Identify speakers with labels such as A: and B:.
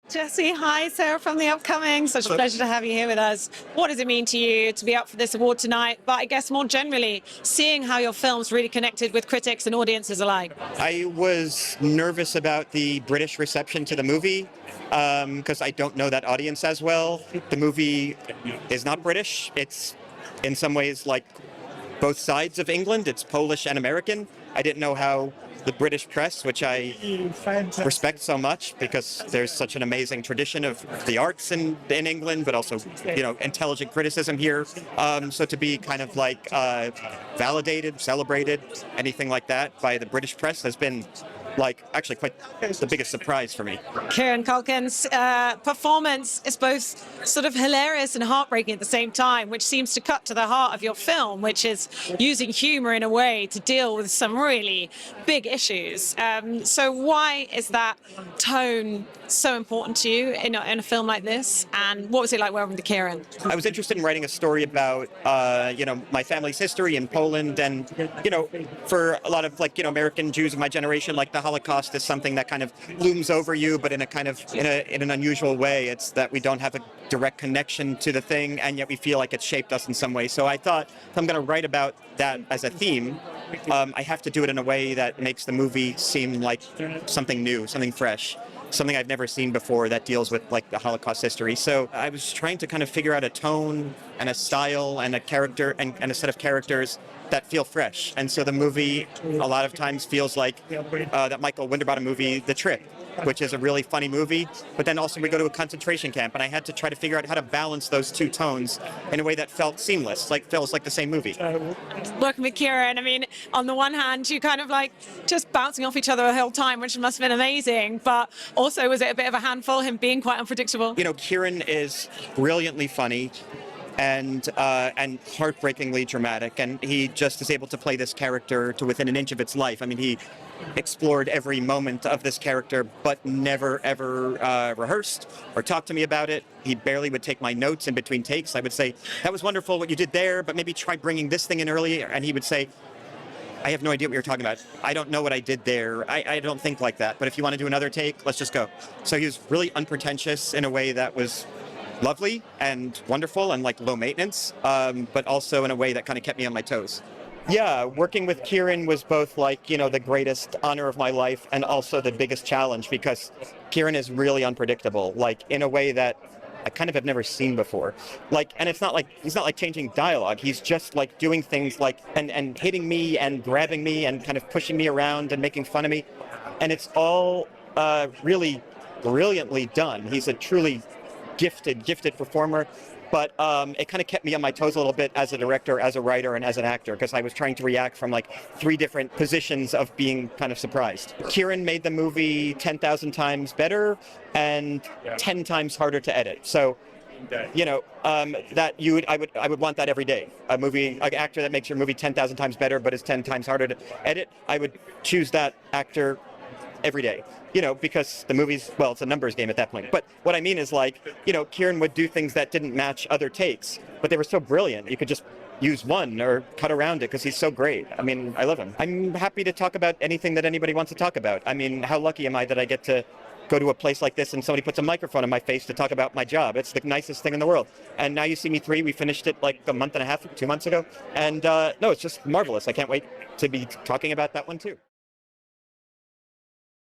A: Jesse, hi, Sarah from The Upcoming. Such a pleasure to have you here with us. What does it mean to you to be up for this award tonight? But I guess more generally, seeing how your film's really connected with critics and audiences alike.
B: I was nervous about the British reception to the movie because I don't know that audience as well. The movie is not British. It's in some ways like both sides of England. It's Polish and American. I didn't know how the British press, which I respect so much because there's such an amazing tradition of the arts in England, but also, intelligent criticism here. So to be kind of like validated, celebrated, anything like that by the British press has been actually quite the biggest surprise for me.
A: Kieran Culkin's performance is both sort of hilarious and heartbreaking at the same time, which seems to cut to the heart of your film, which is using humour in a way to deal with some really big issues. So why is that tone so important to you in a film like this? And what was it like working with Kieran?
B: I was interested in writing a story about, my family's history in Poland, and, for a lot of American Jews of my generation, the Holocaust is something that kind of looms over you, but in a kind of in an unusual way. It's that we don't have a direct connection to the thing, and yet we feel like it's shaped us in some way. So I thought, if I'm going to write about that as a theme, I have to do it in a way that makes the movie seem like something new, something fresh, something I've never seen before that deals with the Holocaust history. So I was trying to kind of figure out a tone and a style and a character and a set of characters that feel fresh. And so the movie a lot of times feels like that Michael Winterbottom movie, The Trip, which is a really funny movie, but then also we go to a concentration camp, and I had to try to figure out how to balance those two tones in a way that felt seamless, feels like the same movie.
A: Working with Kieran, I mean, on the one hand, you kind of just bouncing off each other the whole time, which must have been amazing, but also was it a bit of a handful, him being quite unpredictable?
B: Kieran is brilliantly funny and heartbreakingly dramatic, and he just is able to play this character to within an inch of its life. I mean, he explored every moment of this character, but never ever rehearsed or talked to me about it. He barely would take my notes in between takes. I would say, that was wonderful what you did there, but maybe try bringing this thing in earlier, and he would say, I have no idea what you're talking about. I don't know what I did there. I don't think like that, but if you want to do another take, let's just go. So he was really unpretentious in a way that was lovely and wonderful and low maintenance, but also in a way that kind of kept me on my toes. Yeah, working with Kieran was both the greatest honor of my life and also the biggest challenge, because Kieran is really unpredictable, in a way that I kind of have never seen before. And it's not he's not changing dialogue. He's just doing things and hitting me and grabbing me and kind of pushing me around and making fun of me. And it's all really brilliantly done. He's a truly gifted performer, but it kind of kept me on my toes a little bit as a director, as a writer, and as an actor, because I was trying to react from three different positions of being kind of surprised. Kieran made the movie 10,000 times better and 10 times harder to edit. So I would want that every day. An actor that makes your movie 10,000 times better but is 10 times harder to edit, I would choose that actor every day, because the movie's, it's a numbers game at that point. But what I mean is Kieran would do things that didn't match other takes, but they were so brilliant. You could just use one or cut around it because he's so great. I mean, I love him. I'm happy to talk about anything that anybody wants to talk about. I mean, how lucky am I that I get to go to a place like this and somebody puts a microphone in my face to talk about my job. It's the nicest thing in the world. And Now You See Me 3, we finished it a month and a half, 2 months ago. And no, it's just marvelous. I can't wait to be talking about that one too.